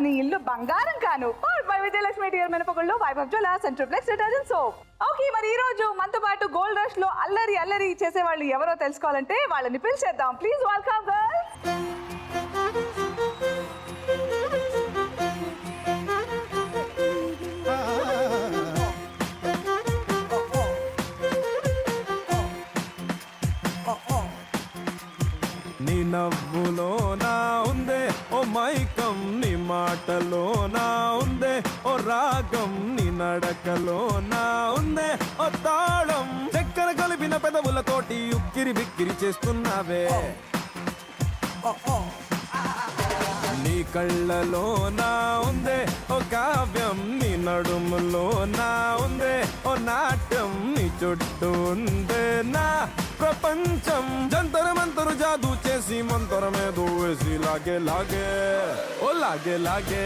నీ ఇల్లు బంగారం కాను బై విజయలక్ష్మి టీఆర్ మినపగుళ్ళు Vaibhav jewellers and triplex detergent soap. Okay, మరి ఈ రోజు మనతో పాటు గోల్డ్ రష్ లో అల్లరి చేసే వాళ్ళు ఎవరో తెలుసుకోవాలంటే వాళ్ళని పిలిచేద్దాం. Please welcome girls. నీ నవ్వులో నా ఉందే ఓ మైకం, నీ మాటలో నా ఉందే ఓ రాగం, నీ నడకలో నా ఉందే ఓ తాళం, చక్కెర కలిపిన పెదవులతోటి ఉక్కిరి బిక్కిరి చేస్తున్నావే. నీ కళ్ళలో నా ఉందే ఓ కావ్యం, నీ నడుములో నా ఉందే ఓ నాట్యం, నీ చుట్టూ ఉందే నా ప్రపంచం, జంతర మంతరు జాదూ చేసి మంతరమేదో వేసి లాగే లాగే ఓ లాగే లాగే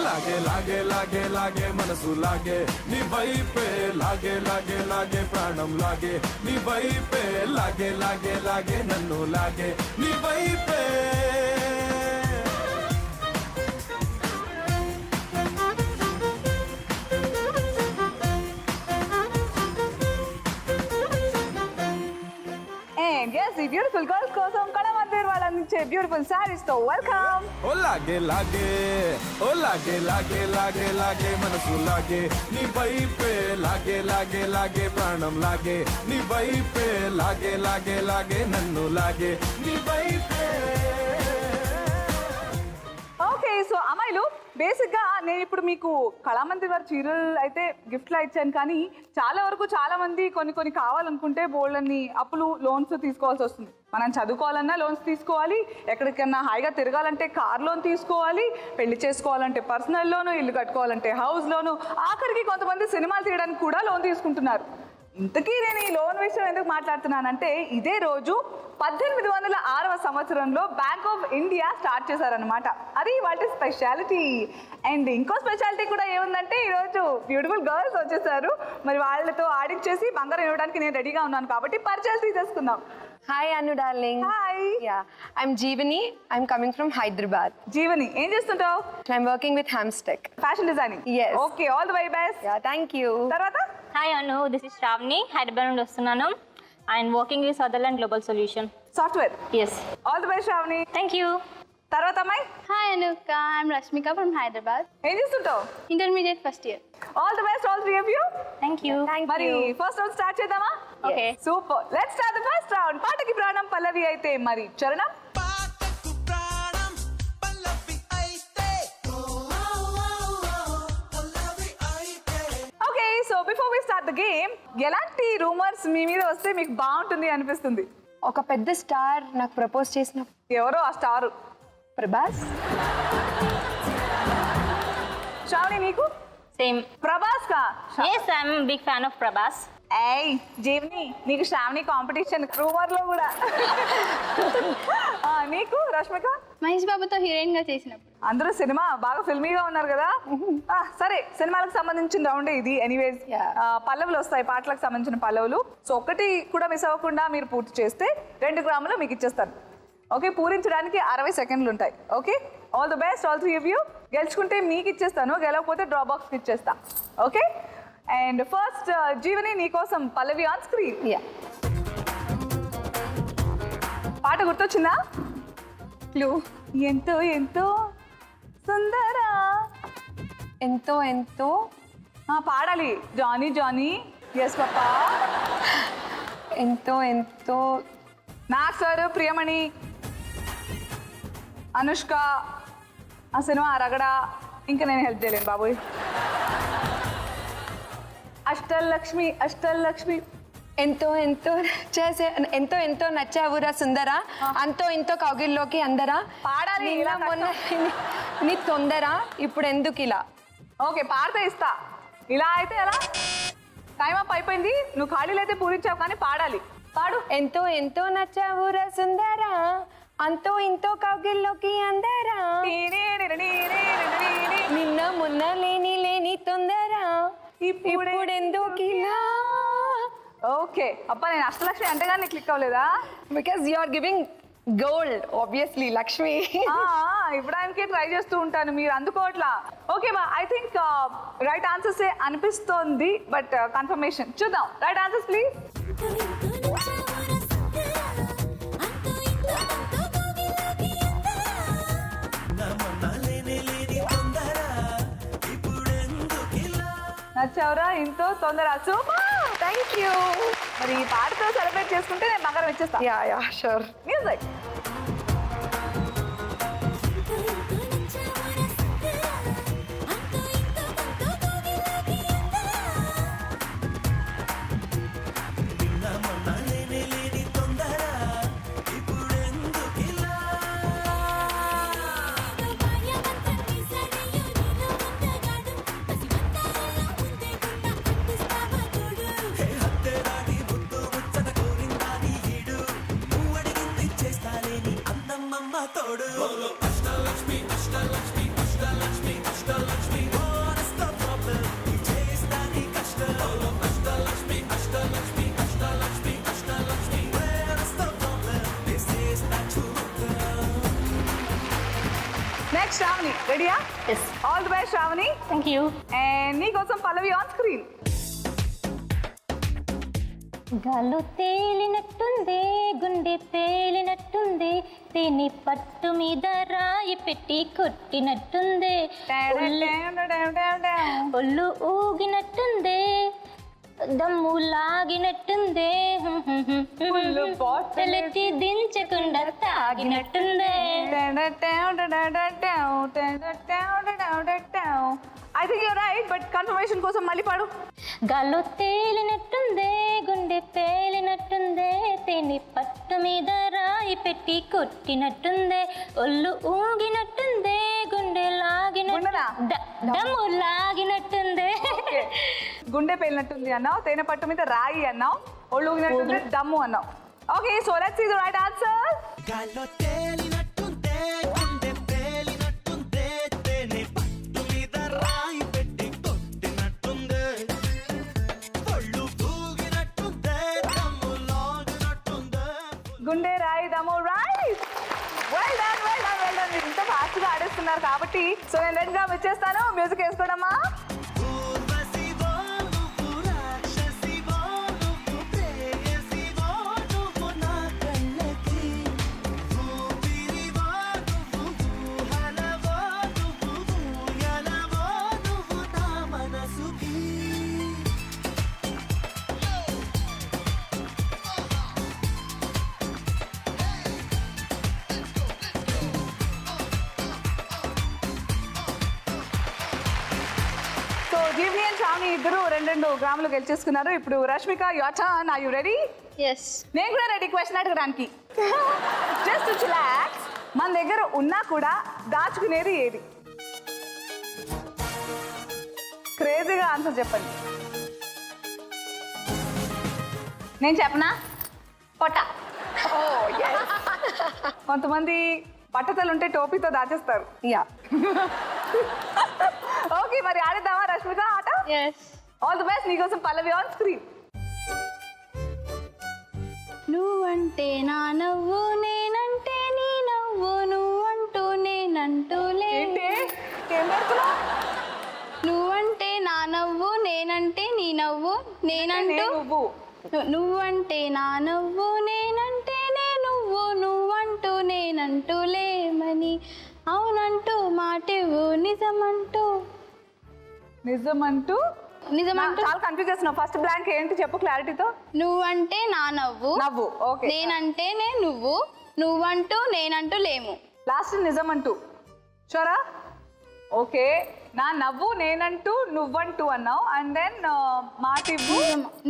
లాగే లాగే లాగే లాగే మనసు లాగే నీ వైపే లాగే లాగే లాగే ప్రాణం లాగే నీ వైపే లాగే లాగే లాగే నన్ను లాగే నీ వైపే. Yes, ఈ బ్యూటిఫుల్ గర్ల్స్ కోసం కళామందిర్ వాళ్ళు అందించే బ్యూటిఫుల్ సారీస్ తో వెల్కమ్. ఓ లాగే లాగే ఓ లాగే లాగే లాగే లాగే మనసు లాగే నీ వైపే లాగే లాగే లాగే ప్రాణం లాగే నీ వైపే లాగే లాగే లాగే నన్ను లాగే నీ వైపే. ఓకే, సో అమ్మాయిలు బేసిక్ గా నేను ఇప్పుడు మీకు కళామందిర్ వారి చీరలు అయితే గిఫ్ట్ లా ఇచ్చాను, కానీ చాలా వరకు చాలా మంది కొన్ని కావాలనుకుంటే బోల్డన్ని అప్పులు లోన్స్ తీసుకోవాల్సి వస్తుంది. మనం చదువుకోవాలన్నా లోన్స్ తీసుకోవాలి, ఎక్కడికన్నా హాయిగా తిరగాలంటే కార్ లోన్ తీసుకోవాలి, పెళ్లి చేసుకోవాలంటే పర్సనల్ లోను, ఇల్లు కట్టుకోవాలంటే హౌస్ లోను, ఆఖరికి కొంతమంది సినిమాలు తీయడానికి కూడా లోన్ తీసుకుంటున్నారు. ఇంతకీ నేను ఈ లోన్ విషయం ఎందుకు మాట్లాడుతున్నానంటే, ఇదే రోజు 1806వ సంవత్సరంలో బ్యాంక్ ఆఫ్ ఇండియా స్టార్ట్ చేశారనమాట. అది వాటి స్పెషాలిటీ. అండ్ ఇంకో స్పెషాలిటీ కూడా ఏముందంటే, ఈరోజు బ్యూటిఫుల్ గర్ల్స్ వచ్చేసారు. మరి వాళ్ళతో ఆడిచ్చేసి బంగారం ఇవ్వడానికి నేను రెడీగా ఉన్నాను, కాబట్టి పరిచయాలు తీసేసుకుందాం. Hi Anu darling. Hi. Yeah, I'm Jeevani. I'm coming from Hyderabad. Jeevani, ఏం చేస్తుంటావు? I'm working with Hamstech. Fashion designing. Yes. Okay, all the very best. Yeah, thank you. తర్వాత hi Anu, this is Shravani, Hyderabad నుండి వస్తున్నాను. And working with Sutherland Global solution software. Yes. All the best Shravani. Thank you. తర్వాత అమ్మాయి, Hi Anuka, I'm Rashmika from Hyderabad. ఏం చేస్తుంటావు? Intermediate first year. All the best all three of you. Thank you. మరి first round start చేద్దామా? Okay. Super, let's start the first round. పాటకి ప్రాణం పల్లవి అయితే మరి చరణం. Okay, so before we start the game, ఎలాంటి రూమర్స్ మీ మీద వస్తే మీకు బాగుంటుంది అనిపిస్తుంది? ఒక పెద్ద స్టార్ నాకు ప్రపోజ్ చేసిన ఎవరో ఆ స్టార్. ప్రభాస్. శ్రావణి, నీకు? సేమ్. ప్రభాస్ కా? Yes, I'm big fan of Prabhas. ఏయ్ జీవని, నీకు శ్రావణి కాంపిటీషన్ రూమర్ లో కూడా. నీకు రష్మిక? మహేష్ బాబుతో హీరోయిన్ గా చేసినప్పుడు. అందరూ సినిమా బాగా ఫిల్మీగా ఉన్నారు కదా. సరే, సినిమాలకు సంబంధించిన రౌండ్ ఇది. ఎనీవేస్, పల్లవులు వస్తాయి, పాటలకు సంబంధించిన పల్లవులు. సో ఒక్కటి కూడా మిస్ అవ్వకుండా మీరు పూర్తి చేస్తే 2 గ్రాములు మీకు ఇచ్చేస్తాను. ఓకే, పూరించడానికి 60 సెకండ్లు ఉంటాయి. Okay, all the best all three of you. గెలుచుకుంటే మీకు ఇచ్చేస్తాను, గెలవకపోతే డ్రా బాక్స్కి ఇచ్చేస్తా. ఓకే, అండ్ ఫస్ట్ జీవని, నీకోసం పల్లవి ఆన్ స్క్రీన్. యా. పాట గుర్తొచ్చిందా? క్లూ. ఎంతో ఎంతో సుందరా. ఎంతో ఎంతో పాడాలి. Johnny Johnny. ఎస్ పాపా. ఎంతో ఎంతో నాగ్ సార్, ప్రియమణి, అనుష్క, ఆ సినిమా రగడ. ఇంకా నేను హెల్ప్ చేయలేను బాబోయ్. అష్టలక్ష్మి, అష్టలక్ష్మి. ఎంతో ఎంతో చేసే ఎంతో ఎంతో నచ్చావురా సుందరా, అంతో ఇంతో కౌగిల్లోకి అందరా. పాడాలి. నిన్న మొన్న నీ తొందర ఇప్పుడు ఎందుకు ఇలా. ఓకే, పాడితే ఇస్తా. ఇలా అయితే ఎలా? టైం అప్ అయిపోయింది. నువ్వు ఖాళీలు అయితే పూరించావు కానీ పాడాలి. పాడు. ఎంతో ఎంతో నచ్చావురా సుందరా, అంతో ఇంతో కౌగిల్లోకి అందరా, నిన్న మొన్న లేని లేని తొందర, ఇప్పుడెందుకిలా. ఓకే అబ్బా, నేను అష్టలక్ష్మి అంటే కానీ క్లిక్ అవ్వలేదా? Because you are giving gold obviously Lakshmi. ఇవ్వడానికి ట్రై చేస్తూ ఉంటాను, మీరు అందుకోవట్లా. ఓకే మా, ఐ థింక్ రైట్ ఆన్సర్స్ అనిపిస్తోంది, బట్ కన్ఫర్మేషన్ చూద్దాం. Right answers please. నచ్చావురా ఇంతో తొందర. Super, thank you. మరి ఈ పాటతో సెలబ్రేట్ చేసుకుంటే నేను బంగారం ఇచ్చేస్తా. Yeah sure. Music. Next Shravani, రెడీయా? Yes. All the best Shravani. Thank you. And నీకోసం పల్లవి ఆన్ స్క్రీన్. గాలు తేలినట్టుంది, గుండె పేలినట్టుంది, తేని పట్టు మీద రాయి పెట్టి కొట్టినట్టుంది, ఒళ్ళు ఊగినట్టుంది, దమ్ము లాగినట్టుంది, బాటలెత్తి దించకుండా తాగినట్టుంది. I think you're right, but confirmation కోసం మళ్ళీ పాడు. గాల్లో తేలినట్టుందే, గుండె పేలినట్టుందే, తేని పట్టు మీద రాయి పెట్టి కొట్టినట్టుందే, ఒళ్ళు ఊగినట్టుందే, గుండె గుండెనా? దమ్ము లాగినట్టుందే. గుండె పేలినట్టుంది అన్నావు, తేనె పట్టు మీద రాయి అన్నావు, ఒళ్ళు ఊగినట్టుంది దమ్ము అన్నావు. Okay, so let's see the right answer. గాల్లో తేలినట్టుందే, గుండె పేలినట్టుందే, తేనె పట్టు మీద రాయి పెట్టి కొట్టినట్టుందే, ఒళ్ళు ఊగినట్టుందే, దమ్ము లాగినట్టుందే. గుండె రాయి దమ్ము right. Well done, well done, well done. మీరు ఇంత ఫాస్ట్ గా ఆడేస్తున్నారు కాబట్టి సో నేను రెడ్ గా వచ్చేస్తాను. మ్యూజిక్ వేసుకోవడమ్మా. ఊర్వశివో నువ్వు, రాక్షసివో నువ్వు, ప్రేయసివో నువ్వు నా కళ్ళకి, ఊపిరివో నువ్వు, ఊహలవో నువ్వు, ఊయలవో నువ్వు నా మనసుకి. సో జీవ్ని అండ్ శ్రావణి ఇద్దరు 2 గ్రాములు గెలిచేసుకున్నారు. ఇప్పుడు Rashmika, your turn. Are you ready? Yes. నేను కూడా రెడీ క్వశ్చన్ అడగడానికి. Just relax. మన దగ్గర ఉన్నా కూడా దాచుకునేది ఏది? క్రేజీగా ఆన్సర్ చెప్పండి. నేను చెప్పనా? పొట్ట. కొంతమంది బట్టతలు ఉంటే టోపీతో దాచేస్తారు. యా. ఓకే, మరి ఆడేద్దామా రష్మిక ఆట? ఎస్. All the best. నీకోసం పల్లవి ఆన్ స్క్రీన్. నువ్వంటే నా నవ్వు, నేనంటే నీ నవ్వు, నువ్వంటూ నేనంటూ ఏంటి ఏం పెడుతున్నావు? నువ్వంటే నా నవ్వు, నేనంటే నీ నవ్వు, నేనంటూ నువ్వు నువ్వంటే నా నవ్వు, నేనంటే నే నువ్వు, నువ్వంటూ నేనంటూ లేమని, అవునంటూ మాటివు, నిజమంటూ నిజమంటూ చాలా కన్ఫ్యూజ్ చేస్తున్నావు. ఫస్ట్ బ్లాంక్ ఏంటి చెప్పు క్లారిటీతో. నువ్వంటే నా నవ్వు, నవ్వు. ఓకే, నేనంటే నే నువ్వు, నువ్వంటూ నేనంటూ లేము. లాస్ట్ నిజమంటూ. చూరా. ఓకే, నా నవ్వు నేనంటూ నువ్వంటూ అన్నావు, అండ్ దెన్ మాటివ్వు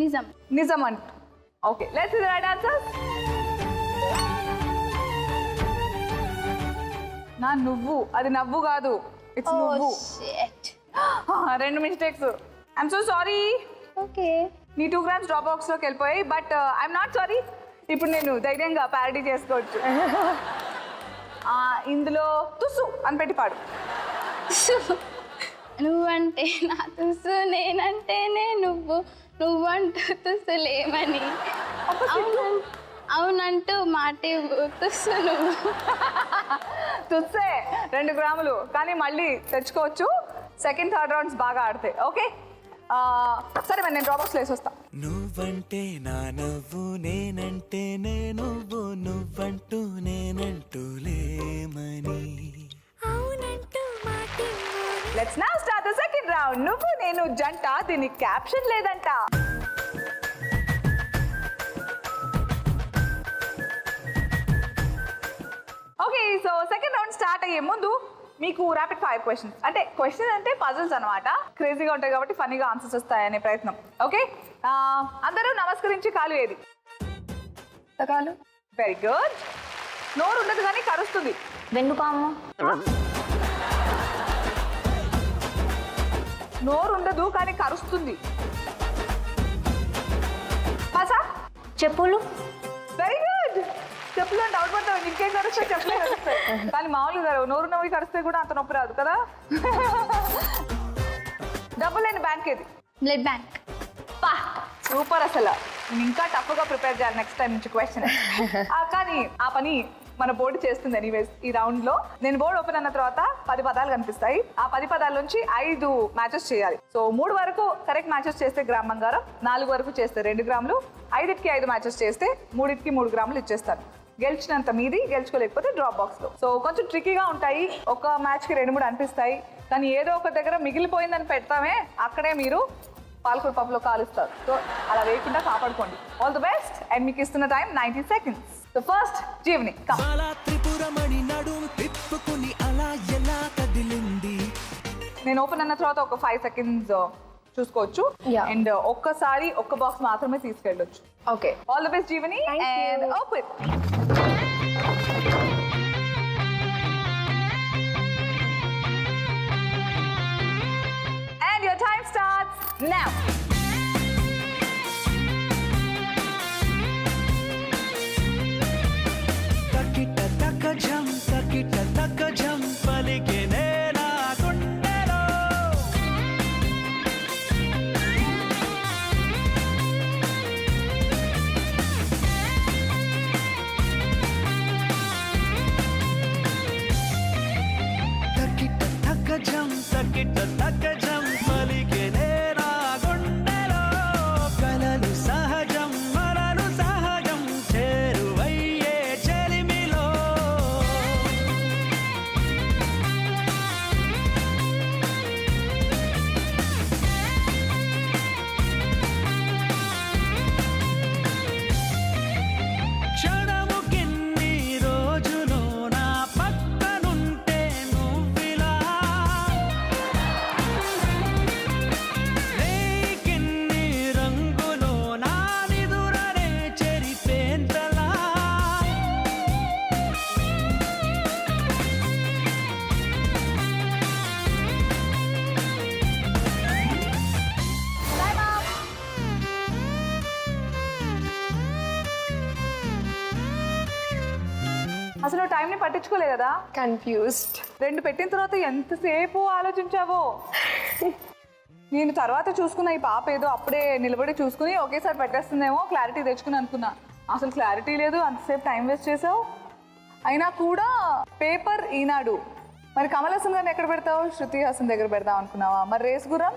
నిజం. నిజమంటూ. Okay, let's see the right answer. నా నువ్వు, అది నవ్వు కాదు, ఇట్స్ నువ్వు. 2 mistakes. I'm so sorry, okay నీ 2 grams డ్రాప్ బాక్స్లోకి వెళ్ళిపోయాయి. బట్ ఐఎమ్ నాట్ సారీ, ఇప్పుడు నేను ధైర్యంగా ప్యారడీ చేసుకోవచ్చు. ఇందులో తుస్సు అని పెట్టి పాడు. నువ్వంటే నా తుసు, నేనంటేనే నువ్వు, నువ్వంటూ తుసులేమని, అవునంటూ మాటి తుసు నువ్వు. తుస్సే 2 grams, కానీ మళ్ళీ తెచ్చుకోవచ్చు సెకండ్ థర్డ్ రౌండ్స్ బాగా ఆడితే. ఓకే సరే మరి నేను డ్రాప్ బాక్స్లో వేసి వస్తాను. నువ్వంటే నా నవ్వు, నేనంటే నే నువ్వు, నువ్వంటూ నేనంటూ లేమని. Let's now start the second round. నువ్వు నేను జంట, దీనికి క్యాప్షన్ లేదంట. Okay so second round start అయ్యే ముందు మీకు ర్యాపిడ్ ఫైర్ క్వశ్చన్స్, అంటే క్వశ్చన్ అంటే పజిల్స్ అనమాట. క్రేజీగా ఉంటాయి కాబట్టి ఫన్నీగా ఆన్సర్స్ వస్తాయనే ప్రయత్నం. ఓకే అందరూ నమస్కరించి కాలు ఏది? కాలు. Very good. నోరు ఉండదు కానీ కరుస్తుంది. వెన్నుపాము. నోరు ఉండదు కానీ కరుస్తుంది. పాసా? చెప్పులు. Very good. చెప్పులు అంటే డౌట్ పడతావు, ఇంకేం కరుస్తాయి? చెప్పలే కరుస్తాయి కానీ మామూలుగా నోరు నవ్వి కరిస్తే కూడా అంత నొప్పి రాదు కదా. డబ్బులు లేని బ్యాంక్ ఏది? Blood bank. పా సూపర్. అసలు నేను ఇంకా టఫ్గా ప్రిపేర్ చేయాలి నెక్స్ట్ టైం నుంచి క్వశ్చన్. కానీ ఆ పని మన బోర్డు చేస్తుంది ఎనీవేస్. ఈ రౌండ్లో నేను బోర్డు ఓపెన్ అన్న తర్వాత 10 పదాలు కనిపిస్తాయి. ఆ 10 పదాల నుంచి 5 మ్యాచెస్ చేయాలి. సో 3 వరకు కరెక్ట్ మ్యాచెస్ చేస్తే గ్రామ్ బంగారం, 4 వరకు చేస్తే 2 grams, 5కి 5 మ్యాచెస్ చేస్తే 3కి 3 grams ఇచ్చేస్తాను. గెలిచినంత మీది, గెలుచుకోలేకపోతే డ్రాప్ బాక్స్లో. సో కొంచెం ట్రికీగా ఉంటాయి, ఒక మ్యాచ్కి 2-3 అనిపిస్తాయి, కానీ ఏదో ఒక దగ్గర మిగిలిపోయిందని పెడతామే అక్కడే మీరు పాలకూర పప్పులో కాలుస్తారు. సో అలా వేయకుండా కాపాడుకోండి. All the best. అండ్ మీకు ఇస్తున్న time 90 seconds. So first Jeevani అలా త్రిపురమణి నడుం తిప్పుకుని అలా ఎలా కదిలింది. నేను ఓపెన్ అన్న తర్వాత ఒక 5 seconds చూసుకోవచ్చు. Yeah. అండ్ ఒక్కసారి ఒక్క బాక్స్ మాత్రమే తీసుకెళ్ళొచ్చు. Okay. All the best Jeevani. Thank you. And open. And your time starts now. తకిట తకజం పలికే నేలా గుండెలో. తకిట తకజం పలికే నేలా గుండెలో. కలలు సహజం, మరలు సహజం, చేరువయ్యే చెలిమిలో. క్షణము కిన్ని రోజులో నా పక్కనుంటే నువ్విలా. రేకిన్ని రంగులో నా నిదురనే చెరిపేంతలా. అసలు టైంని పట్టించుకోలే కదా. కన్ఫ్యూజ్డ్. 2 పెట్టిన తర్వాత ఎంతసేపు ఆలోచించావో. నేను తర్వాత చూసుకున్నా, ఈ పాప ఏదో అప్పుడే నిలబడి చూసుకుని ఒకేసారి పెట్టేస్తుందేమో క్లారిటీ తెచ్చుకుని అనుకున్నా. అసలు క్లారిటీ లేదు, అంతసేపు టైం వేస్ట్ చేసావు. అయినా కూడా పేపర్ ఈనాడు. మరి కమల్ హాసన్ గారిని ఎక్కడ పెడతావు? శృతి హాసన్ దగ్గర పెడదాం అనుకున్నావా? మరి రేస్ గుర్రం?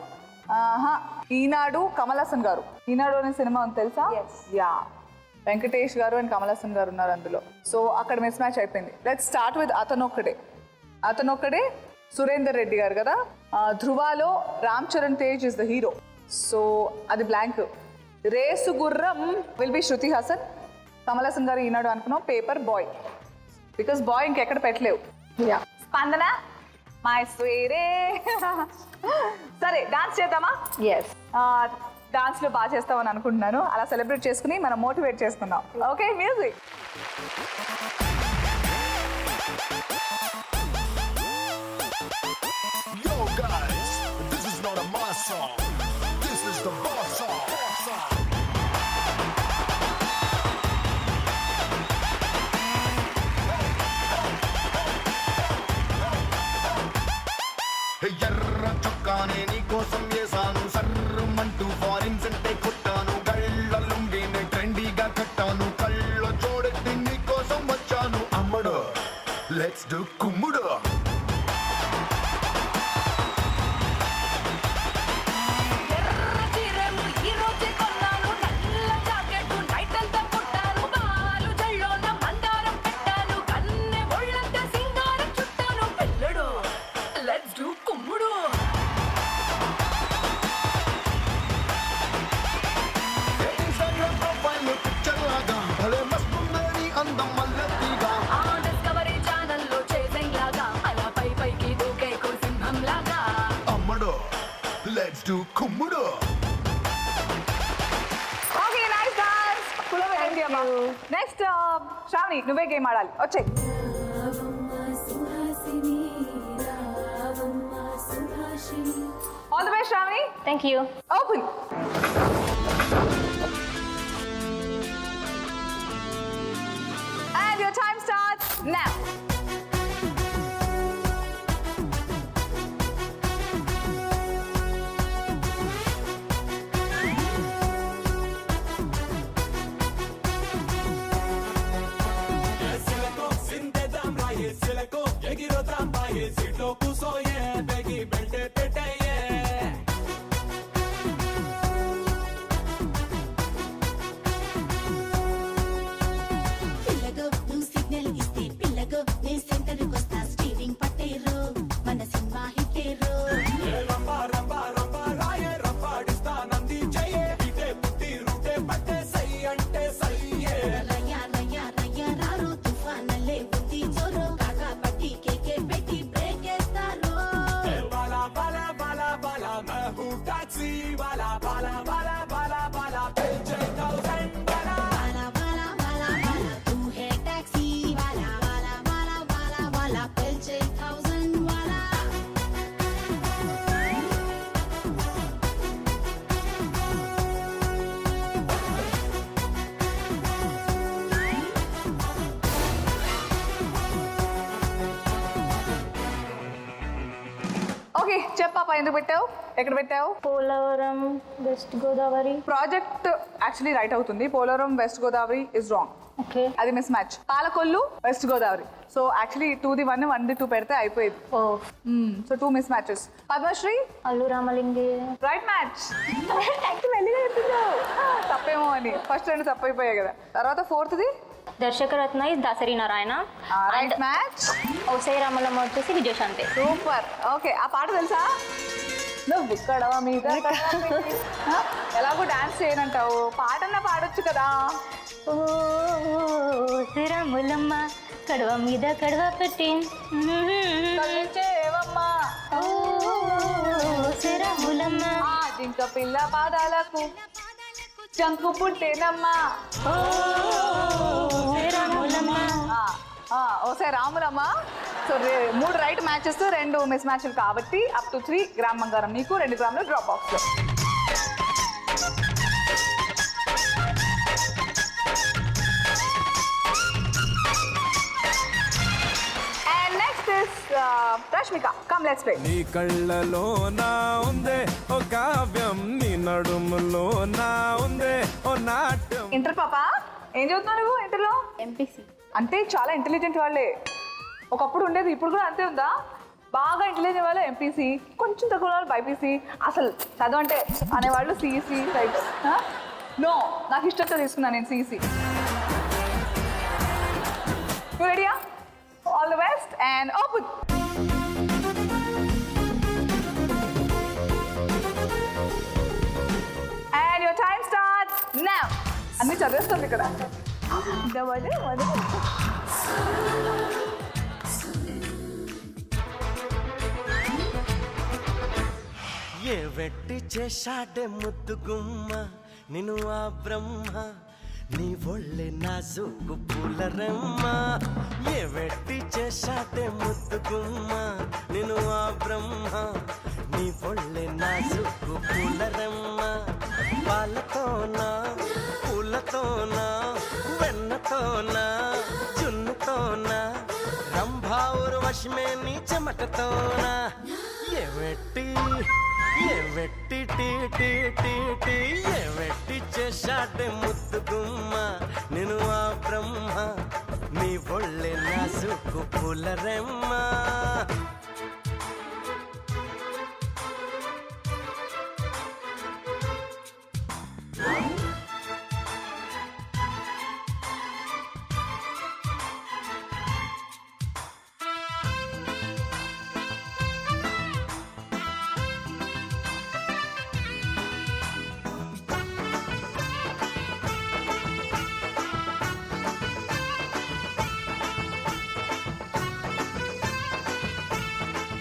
ఆహా, ఈనాడు కమల్ హాసన్ గారు. ఈనాడు అనే సినిమా ఉంది తెలుసా? యా, వెంకటేష్ గారు అండ్ కమల్ హాసన్ గారు ఉన్నారు అందులో. సో అక్కడ మిస్ మ్యాచ్ అయిపోయింది. లెట్స్ స్టార్ట్ విత్ అతనొక్కడే సురేందర్ రెడ్డి గారు కదా. ధృవాలో Ram Charan Tej is the hero. So అది blank. Race Gurram will be Shruti Haasan. Kamal Haasan గారు ఈనాడు అనుకున్నాం. పేపర్ బాయ్, బికాస్ బాయ్ ఇంకెక్కడ పెట్టలేవు. యా. స్పందన మై స్వేరే. సరే డాన్స్ చేద్దామా? ఎస్. డాన్స్లో బాగా చేస్తామని అనుకుంటున్నాను. అలా సెలబ్రేట్ చేసుకుని మనం మోటివేట్ చేసుకుందాం. Okay music. Yo guys, this is not a mass song. the boss off. ఎర్ర చొక్కానే నీ కోసం వేసాను సర్రమంటూ ఫారిన్ సెంటే కొట్టాను గళ్ళ లుంగినే ట్రెండీగా కట్టాను కళ్ళ చూడెత్తి నీ కోసం వచ్చాను అమ్మడు లెట్స్ డు కుమ్ముడు ఇన్స్టాగ్రామ్ ప్రొఫైల్ పిక్చర్ లాగా భలే మస్తుందని అందం మల్లెత్తిగా అమ్మడు లెట్స్ డు కుమ్ముడు okay nice dance full of energy అమ్మా నెక్స్ట్ శ్రావణి నువ్వే గేమ్ ఆడాలి వచ్చే all the best Shravani thank you. Open and your time starts now. పిల్లగో నువ్వు సిగ్నల్ ఇస్తే పిల్లగో నీ సెంటర్ కొస్తా స్టీరింగ్ పట్టేరు మన సినిమా హిట్టేరు రయ్యా రయ్యా రయ్యా రారు తుఫానల్లే బుద్ధి జోరు కాకా పట్టి కేకే పెట్టి బ్రేక్ వేస్తారు బాలా బాలా బాలా బాలా తూ హే టాక్సీ బాలా బాలా బాలా బాలా బాలా పెంచే 1000 వాలా ఓకే చెప్పాపా ఎందుకు పెట్టావు ఎక్కడ పెట్టావు Polavaram west Godavari. Project actually right అవుతుంది Polavaram west Godavari is wrong okay. అది miss match Palakollu west Godavari so actually 2ది 1 1ది 2 పెడితే అయిపోయేది oh so 2 miss matches Padmashri Allu రామలింగే. రైట్ మ్యాచ్ మెల్లిగా చెప్తున్నావు తప్పేమో అని ఫస్ట్ 2 తప్పైపోయాయి కదా తర్వాత 4ది Darsakaratna is Dasari Narayana. Right match ఓసై Ramalamma వచ్చేసి విజయశాంతి. సూపర్ ఓకే ఆ పాట తెలుసా నువ్వు కడవ మీద ఎలాగో డాన్స్ చేయనంటావు పాటన్నా పాడొచ్చు కదా ఓ శ్రీరాములమ్మ కడవ మీద కడవ పెట్టి కలిచేవమ్మా ఓ శ్రీరాములమ్మ ఆ జింక పిల్ల పాదాలకు చంకు పుట్టేనమ్మా ఓ శ్రీరాములమ్మ. ఓసే Ramulamma so 3 right matches 2 miss మ్యాచ్లు కాబట్టి అప్ టు 3 గ్రామ్ బంగారం నీకు 2 గ్రాములు డ్రాప్ బాక్స్ లో and next is Rashmika come let's play నీ కళ్ళలో నా ఉందే ఓ కావ్యం నీ నడుములో నా ఉందే ఓ నాట్యం. ఇంటర్ పాప ఏం చదువుతున్నావు నువ్వు ఇంటర్లో ఎంపీసీ అంటే చాలా ఇంటెలిజెంట్ వాళ్ళే ఒకప్పుడు ఉండేది ఇప్పుడు కూడా అంతే ఉందా బాగా ఇంటెలిజెంట్ వాళ్ళు ఎంపీసీ కొంచెం తక్కువ వాళ్ళు బైపీసీ అసలు చదువు అంటే అనేవాళ్ళు సిఈసీ టైప్స్ నో నాకు ఇష్టంతో తీసుకున్నాను నేను సిఈసీ రెడీయా all the best and open and your time starts now అన్ని చదివేస్తుంది ఇక్కడ ఏ వెట్టి చేశాడే ముద్దు గుమ్మ నిన్ను ఆ బ్రహ్మ నీ ఒళ్ళే నాజుకు పూలరమ్మ ఏ వెట్టి చేశాడే ముద్దు గుమ్మ నిన్ను ఆ బ్రహ్మ నీ ఒళ్ళే నాజుకు పూలరమ్మ వశమే నీ చెమటతోనా ఎవెట్టి చేశాడే ముద్దుగుమ్మ నేను ఆ బ్రహ్మ నీ ఒళ్ళే నా సుక్కు పులరెమ్మ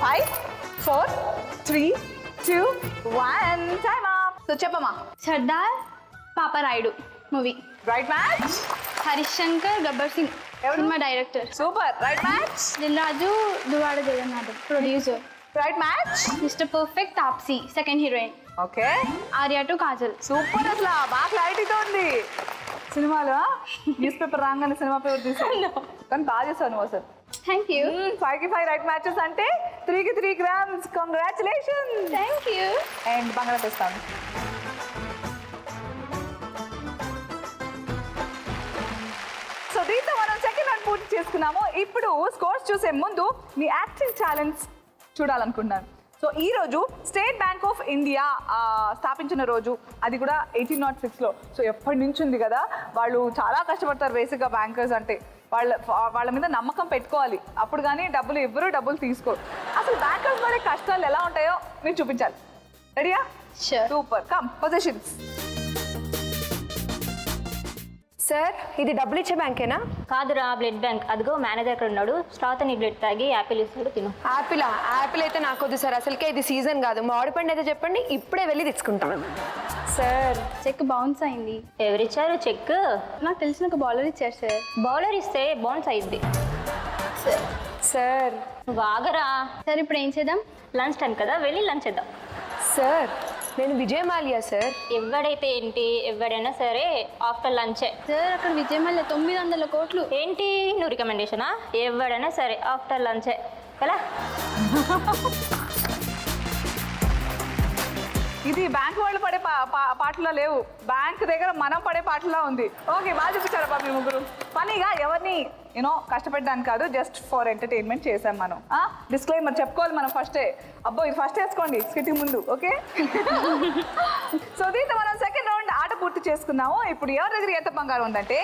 five four 3 2 1 time up. So చెప్పమ్మా. Sardar Paparayudu movie. Right match. Harish Shankar Gabbar Singh ఎవరు? సినిమా director. Super. Right match. Dil Raju Duvvada Jagannadham producer. Right match. Mister Perfect Taapsee second heroine. Okay. Arya two Kajal. Super. అసలు బాగా క్లారిటీతో ఉంది. సినిమాలో న్యూస్ పేపర్ రాగానే సినిమా పేపర్ తీసాను కానీ బాగా చేశాను నువ్వు అసలు. Thank you. 5కి 5 రైట్ మ్యాచెస్ అంటే 3కి 3 grams. Congratulation. Thank you. And బంగాళా తెస్తాను. సో దీంతో మనం సెకండ్ రౌండ్ పూర్తి చేసుకున్నాము. ఇప్పుడు స్కోర్స్ చూసే ముందు మీ యాక్టింగ్ టాలెంట్స్ చూడాలనుకుంటున్నాను. సో ఈ రోజు స్టేట్ బ్యాంక్ ఆఫ్ ఇండియా స్థాపించిన రోజు, అది కూడా 1806లో. సో ఎప్పటి నుంచి ఉంది కదా, వాళ్ళు చాలా కష్టపడతారు బేసిక్గా బ్యాంకర్స్ అంటే. వాళ్ళ మీద నమ్మకం పెట్టుకోవాలి, అప్పుడు కానీ డబ్బులు తీసుకోరు. అసలు బ్యాంకర్స్ పడే కష్టాలు ఎలా ఉంటాయో మీరు చూపించాలి. రెడీయా? Sure. Super. Come positions. Sir ఇది డబ్బులు ఇచ్చే బ్యాంకేనా? కాదురా, బ్లడ్ బ్యాంక్. అదిగో మేనేజర్ అక్కడ ఉన్నాడు. స్టార్ట్ నీ బ్లడ్ తాగి యాపిల్ ఇస్తాడు, తిను. యాపిల్ అయితే నాకు వద్దు సార్, అసలుకే ఇది సీజన్ కాదు. మామిడి పండు అయితే చెప్పండి, ఇప్పుడే వెళ్ళి తెచ్చుకుంటాం. సార్ చెక్ బౌన్స్ అయింది. ఎవరిచ్చారు చెక్? నాకు తెలిసిన ఒక బౌలర్ ఇచ్చారు సార్. బౌలర్ ఇస్తే బౌన్స్ అయింది. సార్ నువ్వు ఆగరా. సార్ ఇప్పుడు ఏం చేద్దాం? లంచ్ టైం కదా, వెళ్ళి లంచ్ చేద్దాం. సార్ నేను విజయ్ మాల్యా సార్. ఎవడైతే ఏంటి, ఎవడైనా సరే ఆఫ్టర్ లంచే. సార్ అక్కడ విజయమల్ల 900 కోట్లు. ఏంటి నువ్వు రికమెండేషనా? ఎవడైనా సరే ఆఫ్టర్ లంచే ఎలా? ఇది బ్యాంక్ వాళ్ళు పడే పాటలో లేవు, బ్యాంక్ దగ్గర మనం పడే పాటలో ఉంది. ఓకే, బాగా చూపించారు బాబు ముగ్గురు. ఫనీగా ఎవరిని కష్టపెట్టడానికి కాదు, జస్ట్ ఫర్ ఎంటర్టైన్మెంట్ చేసాం మనం. డిస్క్లైమర్ చెప్పుకోవాలి మనం ఫస్టే. అబ్బో ఇది ఫస్ట్ వేసుకోండి స్కిట్టింగ్ ముందు, ఓకే? సో దీంతో మనం సెకండ్ రౌండ్ ఆట పూర్తి చేసుకున్నాము. ఇప్పుడు ఎవరి దగ్గర ఎంత బంగారం ఉందంటే,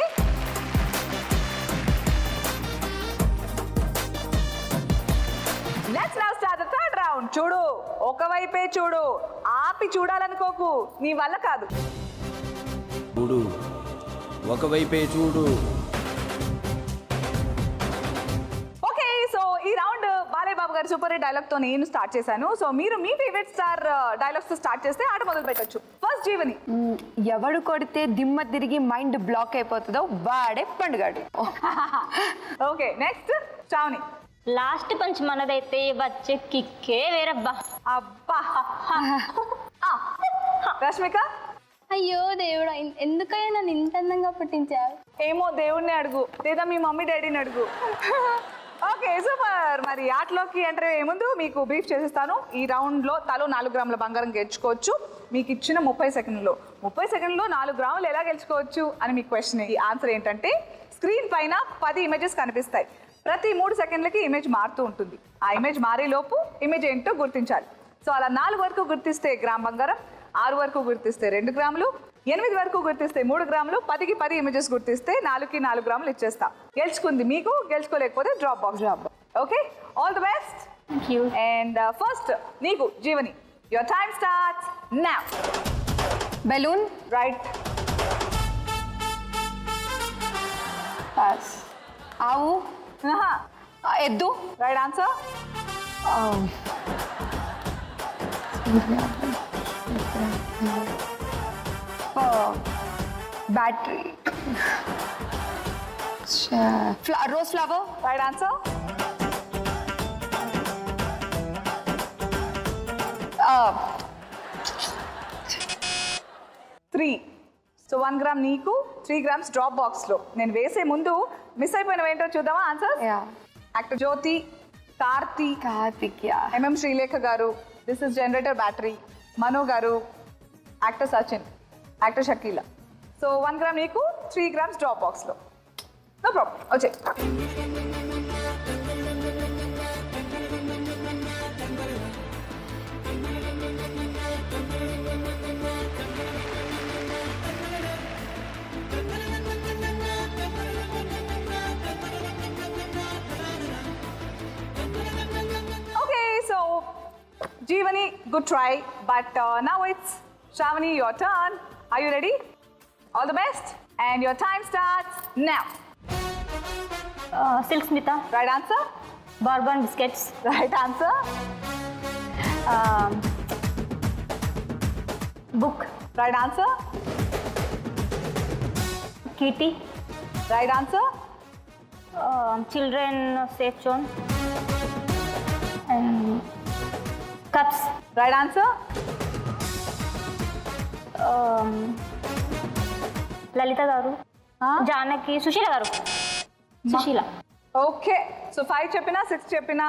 let's now start the third round. చూడు, ఒకవైపే చూడు, ఆపి చూడాలనుకోకు, నీ వల్ల కాదు. చూడు, ఒకవైపే చూడు. ఓకే, సో ఈ రౌండ్ బాలయ్య బాబు గారి సూపర్ హిట్ డైలాగ్ తో నేను స్టార్ట్ చేశాను. సో మీరు మీ ఫేవరెట్ స్టార్ డైలాగ్స్ తో స్టార్ట్ చేస్తే ఆట మొదలు పెట్టొచ్చు. ఫస్ట్ జీవని. ఎవడు కొడితే దిమ్మ తిరిగి మైండ్ బ్లాక్ అయిపోతుందో వాడే పండుగాడు. Okay, next Shravani. Last punch మనదైతే వచ్చే కిక్కే వేరబ్బా. అబ్బా. రష్మిక. అయ్యో దేవుడా, ఎందుకయ్యా నన్ను ఇంత అందంగా పుట్టించావు? ఏమో దేవుడిని అడుగు, లేదా మీ మమ్మీ డాడీని అడుగు. Okay, super. మరి ఆటలోకి ఎంటర్ అయ్యే ముందు మీకు బ్రీఫ్ చేసేస్తాను. ఈ రౌండ్లో తలో 4 గ్రాముల బంగారం గెలుచుకోవచ్చు. మీకు ఇచ్చిన 30 సెకండ్లో 4 గ్రాములు ఎలా గెలుచుకోవచ్చు అని మీ క్వశ్చన్. ఈ ఆన్సర్ ఏంటంటే, స్క్రీన్ పైన 10 ఇమేజెస్ కనిపిస్తాయి. ప్రతి 3 సెకండ్లకి ఇమేజ్ మారుతూ ఉంటుంది. ఆ ఇమేజ్ మారేలోపు ఇమేజ్ ఏంటో గుర్తించాలి. సో అలా 4 వరకు గుర్తిస్తే గ్రామ్ బంగారం, 6 వరకు గుర్తిస్తే 2 గ్రాములు, 8 వరకు గుర్తిస్తే 3 గ్రాములు, 10కి 10 ఇమేజెస్ గుర్తిస్తే 4కి 4 గ్రాములు ఇచ్చేస్తా. గెలుచుకుంది మీకు, గెలుచుకోలేకపోతే drop box. Okay, all the best. Thank you. And first నీకు Jeevani, your time starts now. Balloon. Right. ఆవు. ఎద్దు. Right answer. Battery. Rose flower. Right answer. Three. So 1 gram నీకు, 3 గ్రామ్స్ డ్రాప్ బాక్స్ లో. నేను వేసే ముందు మిస్ అయిపోయినవి ఏంటో చూద్దామా ఆన్సర్. యాక్టర్ జ్యోతి, కార్తిక్ యా ఎంఎం శ్రీలేఖ గారు, దిస్ ఇస్ జనరేటర్ బ్యాటరీ, మనో గారు, actor Sachin, actor Shakeela. So 1 gram నీకు, 3 గ్రామ్స్ డ్రాప్ బాక్స్లో. నో ప్రాబ్లం, వచ్చే. Okay, so Jeevani, good try, but now it's Shravani, your turn. Are you ready? All the best, and your time starts now. Silk Smita, Right answer? Bourbon biscuits, Right answer? book, Right answer? kitty, Right answer? children safe zone, and cups, Right answer? Lalita garu, Huh? Janaki, Sushila garu, Sushila. Okay, so 5 చెప్పినా 6 చెప్పినా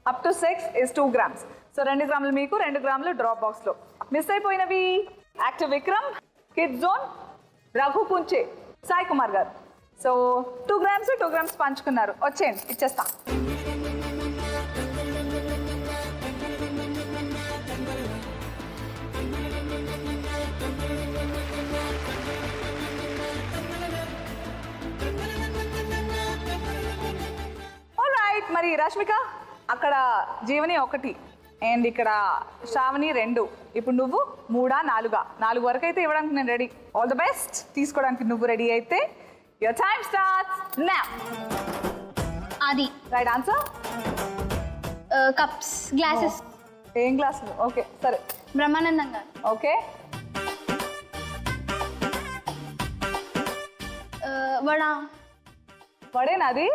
up to 6 is 2 grams. So 2 గ్రాములు మీకు, 2 గ్రాములు drop బాక్స్లో. Miss అయిపోయినవి actor Vikram, kid zone, Raghu Kunche, Sai Kumar గారు. So 2 grams పంచుకున్నారు. వచ్చేయండి, ఇచ్చేస్తా. ఆల్రైట్, మరి రష్మిక అక్కడ జీవని 1 అండ్ ఇక్కడ శ్రావణి 2. ఇప్పుడు నువ్వు 3, 4 వరకు అయితే ఇవ్వడానికి నేను రెడీ. All the best. తీసుకోవడానికి నువ్వు రెడీ అయితే యువర్ టైమ్ స్టార్ట్స్ నౌ. అది రైట్ ఆన్సర్? Cups, glasses. ఏం గ్లాసులు? ఓకే, సరే. బ్రహ్మానందం గారు. ఓకే, వడ. పడేనాది?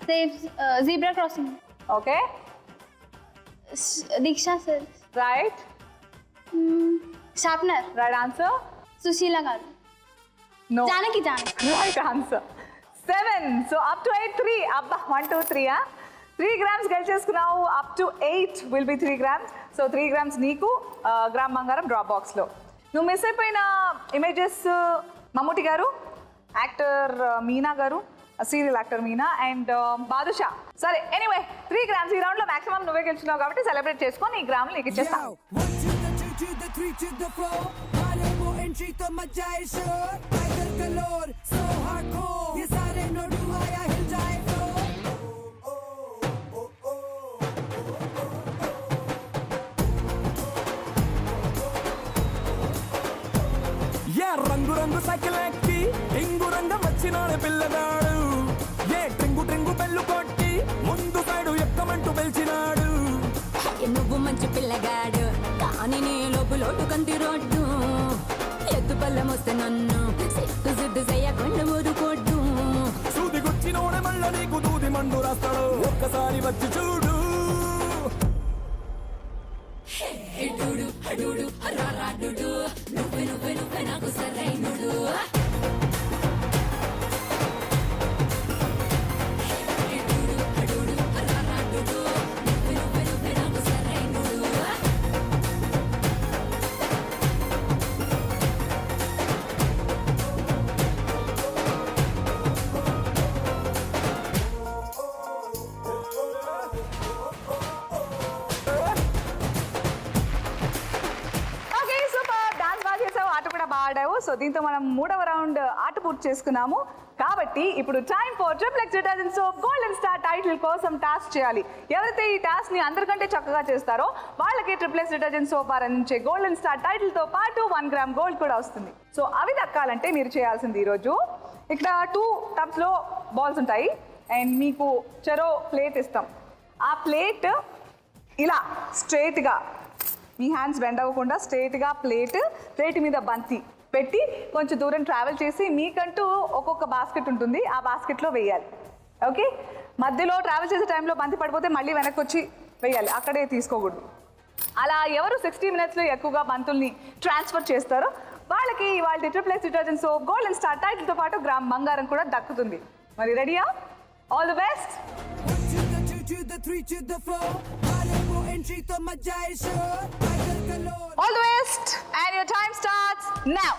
Safe, zebra crossing. Okay, Deeksha sir. Right. Sharpener. Right answer? Sushila గారు. No. Janaki. Right answer. 7. So up to 8, 3. అబ్బా, 1, 2, 3. 3 గ్రామ్స్ గెలిచేసుకున్నావు. Up to 8 will be 3 grams. So 3 grams నీకు, గ్రామ్ బంగారం డ్రాప్ బాక్స్లో. నువ్వు మిస్ అయిపోయిన ఇమేజెస్ మమ్ముటి గారు, యాక్టర్ మీనా గారు, serial actor Meena, and badusha. సరే, ఎనీవే 3 గ్రామ్స్ ఈ రౌండ్లో మాక్సిమం నువ్వే గెలిచినావు కాబట్టి సెలబ్రేట్ చేసుకొని ఈ గ్రాములు నీకు ఇచ్చేస్తాను. 1 to the 2 to the 3 to the 4. Hale mo entry to मजा है शोर. Tiger galore, so hardcore. ये सारे नोडू आया हिल जाए floor. ఏ రంగు రంగు సైకిల్ ఎక్కి ఇంగు రంగం వచ్చినాడు పిల్లగాడు. ఏ ట్రింగు ట్రింగు బెల్లు కొట్టి ముందు సైడు ఎక్కమంటూ పిలిచినాడు. నువ్వు మంచి పిల్లగాడు కానీ నీ లోపులోటు కంది రోడ్డు. ఎత్తు పల్లెం వస్తే నన్ను సిట్టు సిద్దు చేయకుండా ఊరుకోడ్డు. సూది గుచ్చినోడే మళ్ళ నీకు దూది మండు రాస్తాడు. ఒక్కసారి వచ్చి చూడు. ఎడుడు అడుడు రారాడుడు నువ్వే నువ్వే నువ్వే నాకు సరైనడు. Okay, super. డాన్స్ బాగా చేసావు, ఆట కూడా బాగా ఆడావు. సో దీంతో మనం 3వ రౌండ్ ఆట పూర్తి చేసుకున్నాము. కాబట్టి ఇప్పుడు time for triplex detergent soap golden star title కోసం టాస్క్ చేయాలి. ఎవరైతే ఈ టాస్క్ ని అందరికంటే చక్కగా చేస్తారో వాళ్ళకి ట్రిప్లెక్స్ డిటర్జెంట్ సోప్ అందించే గోల్డెన్ స్టార్ టైటిల్ తో పాటు 1 గ్రామ్ గోల్డ్ కూడా వస్తుంది. సో అవి దక్కాలంటే మీరు చేయాల్సింది ఈరోజు ఇక్కడ 2 టబ్స్ లో బాల్స్ ఉంటాయి అండ్ మీకు చెరో ప్లేట్ ఇస్తాం. ఆ ప్లేట్ ఇలా స్ట్రైట్గా మీ హ్యాండ్స్ బెండ్ అవ్వకుండా స్ట్రైట్గా ప్లేట్ మీద బంతి పెట్టి కొంచెం దూరం ట్రావెల్ చేసి మీకంటూ ఒక్కొక్క బాస్కెట్ ఉంటుంది, ఆ బాస్కెట్లో వేయాలి. ఓకే, మధ్యలో ట్రావెల్ చేసే టైంలో బంతి పడిపోతే మళ్ళీ వెనక్కి వచ్చి వేయాలి, అక్కడే తీసుకోకూడదు. అలా ఎవరు 60 minutesలో ఎక్కువగా బంతుల్ని ట్రాన్స్ఫర్ చేస్తారో వాళ్ళకి వాళ్ళ triplex detergent soap golden star టైటిల్తో పాటు గ్రామ్ బంగారం కూడా దక్కుతుంది. మరి రెడీయా? All the best. 1 to the 2 to the 3 to the 4 सारे वो एंट्री तो मजा है शोर टाइगर कलोर All the best, and your time starts now.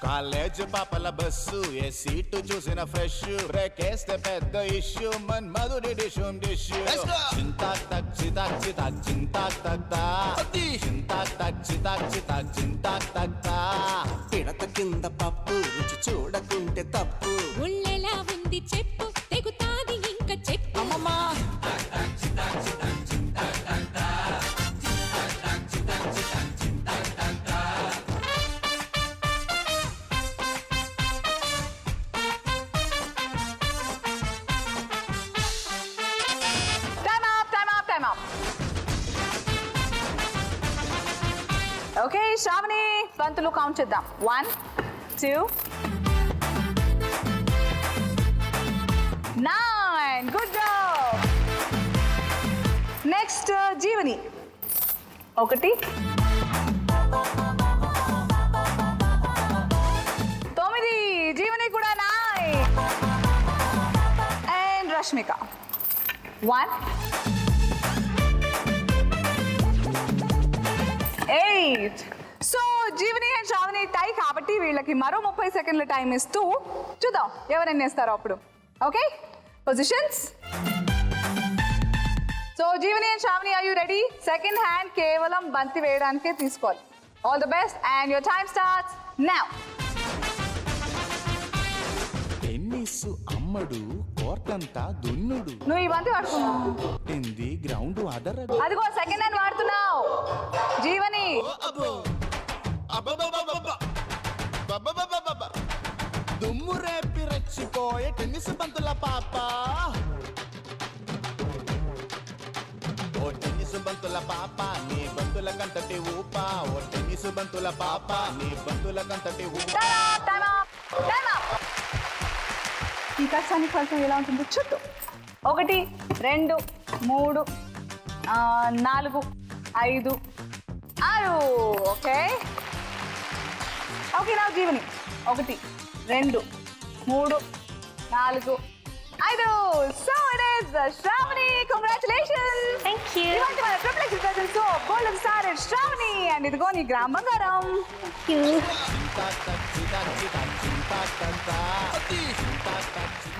College పాపల బస్సు ఏ సీటు చూసిన ఫ్రెష్ బ్రేక్ వేస్తే పెద్ద ఇష్యూ మన్ మధుడి డిషుమ్ డిష్ చింతాక్ తక్ చితాక్ చితాక్ చింతాక్ తక్ తా చింతాక్ తక్ చితాక్ చితాక్ చింతాక్ తక్ తా పిడత కింద పప్పు రుచి చూడకుంటే తప్పు ఉళ్ళెలా ఉంది చెప్పు తెగుతాది ఇంకా చెప్పు అమ్మమ్మా Time up. Okay, Shravani, బంతులు కౌంట్ చేద్దాం. 1, 2, 9. Good job. Next, Jeevani. 1, 9. Jeevani కూడా 9. And Rashmika. 1, 8. So Jeevani and Shravani tie కాబట్టి వీళ్ళకి మరో 30 సెకండ్ల టైం ఇస్తూ చూద్దాం ఎవరెన్ని వేస్తారో అప్పుడు. Okay, positions. So Jeevani and Shravani, are you ready? Second hand కేవలం బంతి వేయడానికే తీసుకోవాలి. All the best, and your time starts now. Tennis అమ్మడు కోర్టంతా దున్నుడు నువ్వు ఈ బంతి పట్టుకున్నావు, కొట్టింది గ్రౌండ్ అదరదు అదిగో సెకండ్ హ్యాండ్ వాడుతున్నావు జీవని. దుమ్ము రేపి రెచ్చిపోయే టెన్నిస్ బంతుల పాప ఓ టెన్నిస్ బంతుల పాప నీ బంతుల కంతటి ఊప ఓ టెన్నిస్ బంతుల పాప నీ బంతుల కంతటి ఊప. ఈ కష్టానికి ఫలితం ఎలా ఉంటుందో చూద్దాం. 1, 2, 3, 4, 5, 6. ఓకే ఓకే, నా Jeevani 1, 2, 3, 4, 5. So it is Shravani. Congratulations. Thank you. ఇవాళ మన triple X present so gold star Shravani. And ఇదిగో నీ గ్రామ బంగారం.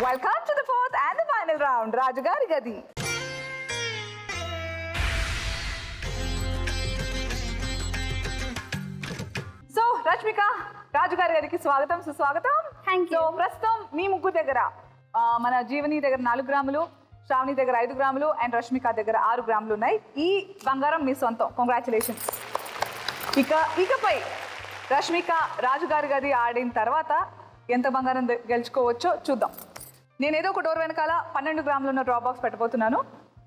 Welcome to the fourth and the final round, Rajugari Gadhi. So Rashmika, రాజుగారి గదికి స్వాగతం, సుస్వాగతం. Thank you. సో ప్రస్తుతం మీ ముగ్గురు దగ్గర మన జీవని దగ్గర 4 గ్రాములు, శ్రావణి దగ్గర 5 గ్రాములు అండ్ రష్మిక దగ్గర 6 గ్రాములు ఉన్నాయి. ఈ బంగారం మీ సొంతం. కంగ్రాచులేషన్స్. ఇకపై రష్మిక రాజుగారి గది ఆడిన తర్వాత ఎంత బంగారం గెలుచుకోవచ్చో చూద్దాం. నేను ఏదో ఒక డోర్ వెనకాల 12 గ్రాములు ఉన్న డ్రాప్ బాక్స్ పెట్టబోతున్నాను.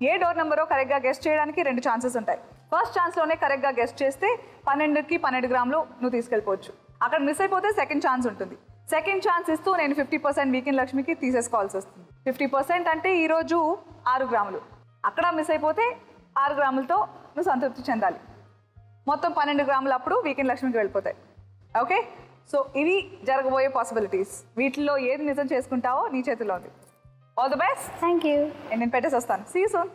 ఏ డోర్ నెంబరో కరెక్ట్గా గెస్ట్ చేయడానికి 2 ఛాన్సెస్ ఉంటాయి. ఫస్ట్ ఛాన్స్లోనే కరెక్ట్గా గెస్ట్ చేస్తే 12కి 12 గ్రాములు నువ్వు తీసుకెళ్ళిపోవచ్చు. అక్కడ మిస్ అయిపోతే సెకండ్ ఛాన్స్ ఉంటుంది. సెకండ్ ఛాన్స్ ఇస్తూ నేను 50% వీకెండ్ లక్ష్మికి తీసేసుకోవాల్సి వస్తుంది. 50% అంటే ఈరోజు 6 గ్రాములు. అక్కడ మిస్ అయిపోతే 6 గ్రాములతో నువ్వు సంతృప్తి చెందాలి. మొత్తం 12 గ్రాములు అప్పుడు వీకెండ్ లక్ష్మికి వెళ్ళిపోతాయి. ఓకే, సో ఇవి జరగబోయే పాసిబిలిటీస్. వీటిల్లో ఏది నిజం చేసుకుంటావో నీ చేతిలో ఉంది. All the best. Thank you. నేను పెట్టేసి వస్తాను. See you soon.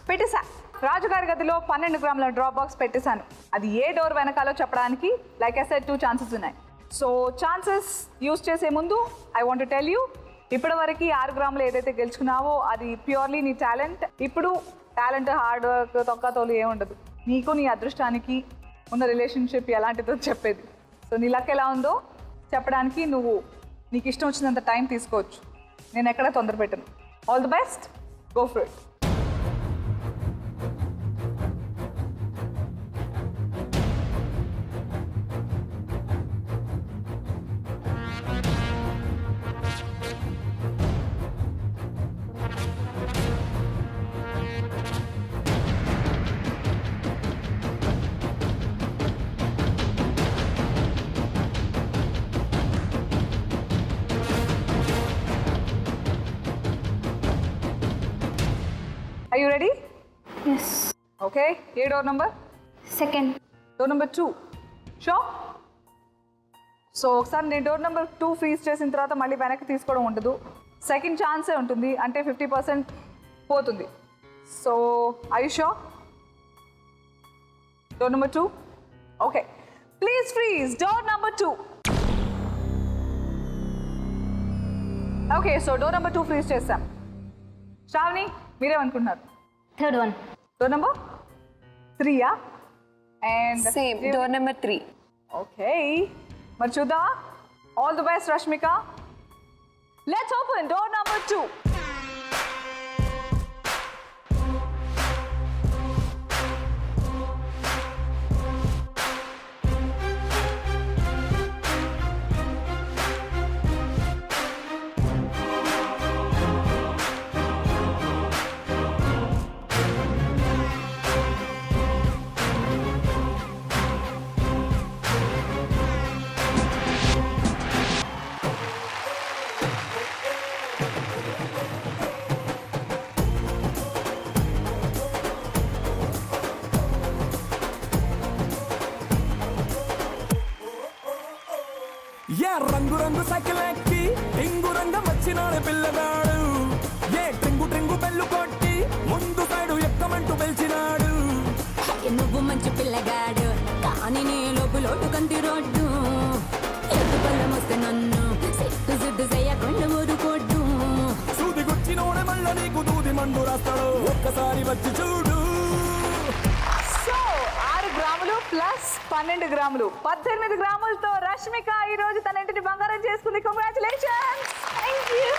పెట్టేసా. రాజుగారి గదిలో 12 గ్రాముల డ్రాప్ బాక్స్ పెట్టేశాను. అది ఏ డోర్ వెనకాలో చెప్పడానికి లైక్ ఐ సెడ్ 2 ఛాన్సెస్ ఉన్నాయి. సో ఛాన్సెస్ యూజ్ చేసే ముందు I want to tell you, ఇప్పటివరకు 6 గ్రాములు ఏదైతే గెలుచుకున్నావో అది ప్యూర్లీ నీ టాలెంట్. ఇప్పుడు టాలెంట్, హార్డ్ వర్క్, తొక్కతోలు ఏముండదు. నీకు నీ అదృష్టానికి ఉన్న రిలేషన్షిప్ ఎలాంటిదో చెప్పేది. సో నీ లక్ ఎలా ఉందో చెప్పడానికి నువ్వు నీకు ఇష్టం వచ్చినంత టైం తీసుకోవచ్చు, నేను ఎక్కడ తొందర పెట్టను. All the best, go for it. Are you ready? Yes. Okay. A door number? Second. Door number 2. Sure? So ఒకసారి నేను డోర్ నెంబర్ 2 ఫ్రీజ్ చేసిన తర్వాత మళ్ళీ వెనక్కి తీసుకోవడం ఉండదు. సెకండ్ ఛాన్సే ఉంటుంది, అంటే 50% పోతుంది. So I you sure? Door number 2. Okay, please freeze door number 2. Okay, so door number 2 freeze చేస్తాం. శ్రావణి, మీరేమనుకుంటున్నారు? Third one. డోర్ నెంబర్ 3యా? And same door number 3. Okay, మరి చూద్దాం. All the best Rashmika. Let's open door number 2. ఏ రంగు రంగు cycle ఎక్కి టింగు రంగం వచ్చినాడు పిల్లగాడు, ఏ ట్రింగు ట్రింగు బెల్లు కొట్టి ముందు సైడు ఎక్కమంటూ పిలిచినాడు. నువ్వు మంచి పిల్లగాడు, కానీ నీ లోటు కంటి రోడ్డు. ఎత్తు పళ్ళం వస్తే నన్ను సిట్టు సిద్దు చేయకుండా ఊరుకోడ్డు. సూది గుచ్చినోడే మళ్ళ నీకు దూది మండు రాస్తాడు, ఒక్కసారి వచ్చి చూడు. సో 6 గ్రాములు ప్లస్ 12 గ్రాములు 18 గ్రాములతో రష్మిక ఈ రోజు తన ఇంటిని బంగారం చేసుకుంది. Congratulations. Thank you.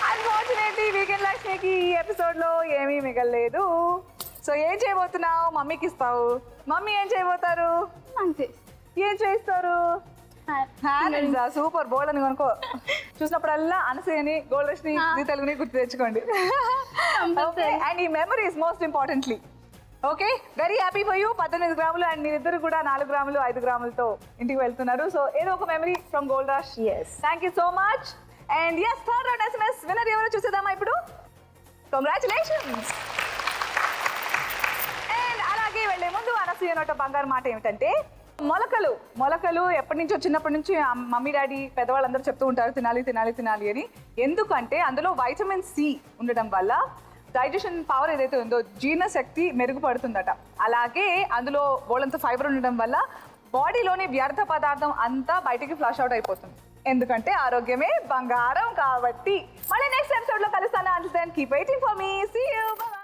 Unfortunately weekend లక్ష్మికి ఈ ఎపిసోడ్లో ఏమీ మిగలలేదు. సో ఏం చేయబోతున్నావు? మమ్మీకి ఇస్తావు. మమ్మీ ఏం చేయబోతారు? అంతే. ఏం చేస్తారు? సూపర్, బోల్డ్ అని కొనుక్కో. చూసినప్పుడల్లా అనసూయని, గోల్డ్ రష్ని, జీ తెలుగుని గుర్తు తెచ్చుకోండి. అండ్ ఈ memories most importantly. Okay, very happy for you. 18 గ్రాములు అండ్ మీరిద్దరు కూడా 4 గ్రాములు 5 గ్రాములతో ఇంటికి వెళ్తున్నారు. సో ఏదో ఒక memory from gold rush. Thank you so much. And yes, third round SMS winner ఎవరో చూసేద్దామా ఇప్పుడు? కంగ్రాచులేషన్స్. అండ్ అలాగే వెళ్లే ముందు అనసూయ నోట బంగారు మాట ఏమిటంటే, మొలకలు ఎప్పటి నుంచో చిన్నప్పటి నుంచి మమ్మీ డాడీ పెద్దవాళ్ళందరూ చెప్తూ ఉంటారు తినాలి తినాలి తినాలి అని. ఎందుకంటే అందులో వైటమిన్ సి ఉండడం వల్ల డైజెషన్ పవర్ ఏదైతే ఉందో, జీర్ణశక్తి మెరుగుపడుతుందట. అలాగే అందులో బోలంత ఫైబర్ ఉండడం వల్ల బాడీలోని వ్యర్థ పదార్థం అంతా బయటికి ఫ్లష్ అవుట్ అయిపోతుంది. ఎందుకంటే ఆరోగ్యమే బంగారం కాబట్టి. మళ్ళీ నెక్స్ట్ ఎపిసోడ్ లో కలుస్తాను. Until then keep waiting for me. See you.